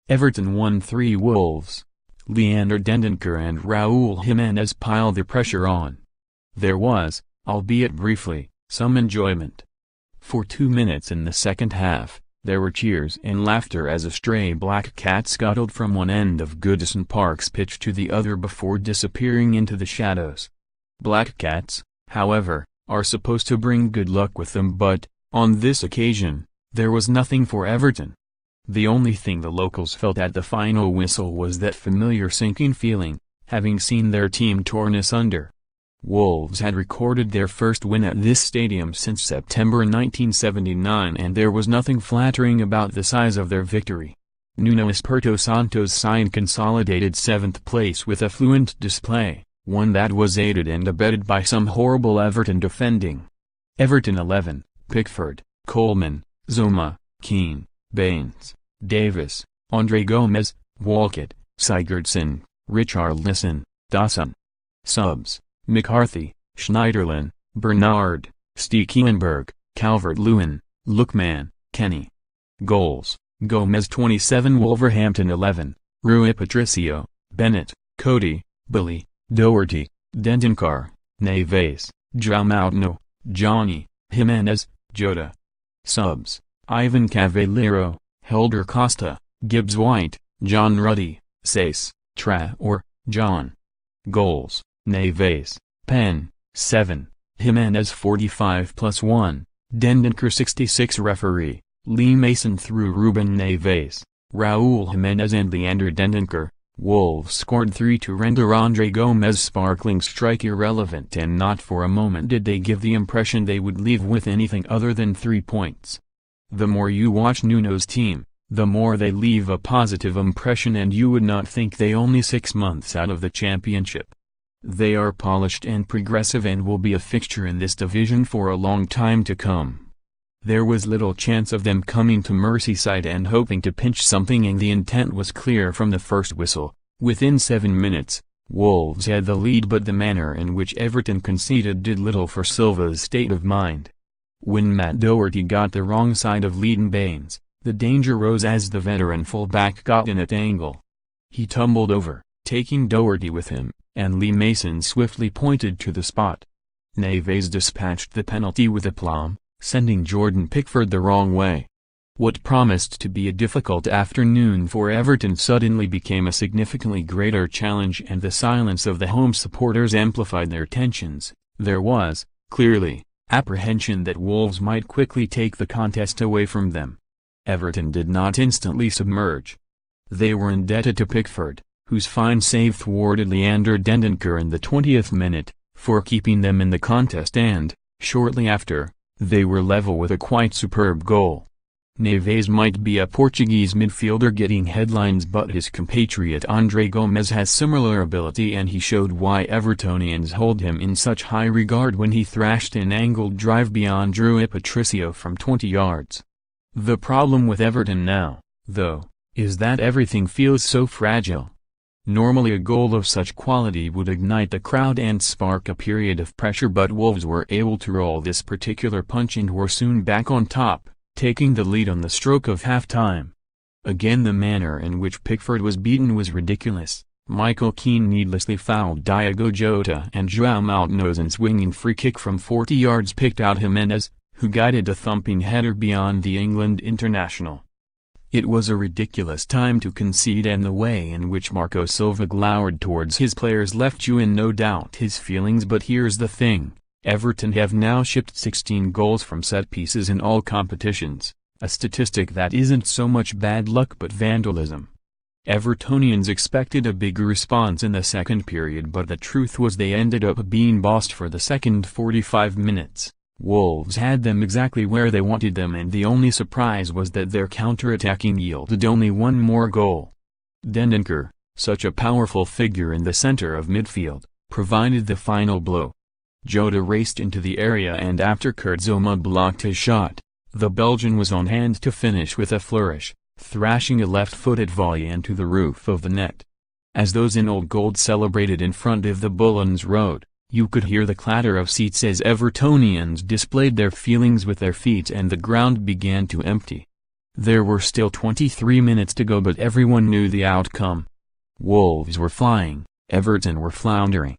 Everton 1-3 Wolves. Leander Dendoncker and Raul Jimenez piled the pressure on. There was, albeit briefly, some enjoyment. For 2 minutes in the second half, there were cheers and laughter as a stray black cat scuttled from one end of Goodison Park's pitch to the other before disappearing into the shadows. Black cats, however, are supposed to bring good luck with them, but, on this occasion, there was nothing for Everton. The only thing the locals felt at the final whistle was that familiar sinking feeling, having seen their team torn asunder. Wolves had recorded their first win at this stadium since September 1979, and there was nothing flattering about the size of their victory. Nuno Espirto Santo's side consolidated 7th place with a fluent display, one that was aided and abetted by some horrible Everton defending. Everton 11, Pickford, Coleman, Zuma, Keane, Baines, Davis, Andre Gomes, Walcott, Sigurdsson, Richarlison, Dawson. Subs: McCarthy, Schneiderlin, Bernard, Stekelenburg, Calvert-Lewin, Lookman, Kenny. Goals: Gomez 27, Wolverhampton 11, Rui Patricio, Bennett, Cody, Billy, Doherty, Dendoncker, Neves, João, Johnny, Jimenez, Jota. Subs: Ivan Cavaleiro, Helder Costa, Gibbs White, John Ruddy, Sace, Traore, John. Goals: Neves, Penn, 7, Jimenez 45+1, Dendoncker 66. Referee: Lee Mason through Ruben Neves, Raul Jimenez and Leander Dendoncker. Wolves scored 3 to render Andre Gomes' sparkling strike irrelevant, and not for a moment did they give the impression they would leave with anything other than 3 points. The more you watch Nuno's team, the more they leave a positive impression, and you would not think they only 6 months out of the championship. They are polished and progressive and will be a fixture in this division for a long time to come. There was little chance of them coming to Merseyside and hoping to pinch something, and the intent was clear from the first whistle. Within 7 minutes, Wolves had the lead, but the manner in which Everton conceded did little for Silva's state of mind. When Matt Doherty got the wrong side of Leighton Baines, the danger rose as the veteran fullback got in at angle. He tumbled over, taking Doherty with him, and Lee Mason swiftly pointed to the spot. Neves dispatched the penalty with aplomb, sending Jordan Pickford the wrong way. What promised to be a difficult afternoon for Everton suddenly became a significantly greater challenge, and the silence of the home supporters amplified their tensions. There was, clearly, apprehension that Wolves might quickly take the contest away from them. Everton did not instantly submerge. They were indebted to Pickford, whose fine save thwarted Leander Dendoncker in the 20th minute, for keeping them in the contest, and, shortly after, they were level with a quite superb goal. Neves might be a Portuguese midfielder getting headlines, but his compatriot Andre Gomes has similar ability, and he showed why Evertonians hold him in such high regard when he thrashed an angled drive beyond Rui Patricio from 20 yards. The problem with Everton now, though, is that everything feels so fragile. Normally a goal of such quality would ignite the crowd and spark a period of pressure, but Wolves were able to roll this particular punch and were soon back on top, taking the lead on the stroke of half-time. Again, the manner in which Pickford was beaten was ridiculous. Michael Keane needlessly fouled Diogo Jota, and João Malteno's swinging free kick from 40 yards picked out Jimenez, who guided a thumping header beyond the England international. It was a ridiculous time to concede, and the way in which Marco Silva glowered towards his players left you in no doubt his feelings. But here's the thing, Everton have now shipped 16 goals from set pieces in all competitions, a statistic that isn't so much bad luck but vandalism. Evertonians expected a big response in the second period, but the truth was they ended up being bossed for the second 45 minutes. Wolves had them exactly where they wanted them, and the only surprise was that their counter-attacking yielded only one more goal. Dendoncker, such a powerful figure in the center of midfield, provided the final blow. Jota raced into the area, and after Kurt Zouma blocked his shot, the Belgian was on hand to finish with a flourish, thrashing a left-footed volley into the roof of the net. As those in old gold celebrated in front of the Bullens Road, you could hear the clatter of seats as Evertonians displayed their feelings with their feet and the ground began to empty. There were still 23 minutes to go, but everyone knew the outcome. Wolves were flying, Everton were floundering.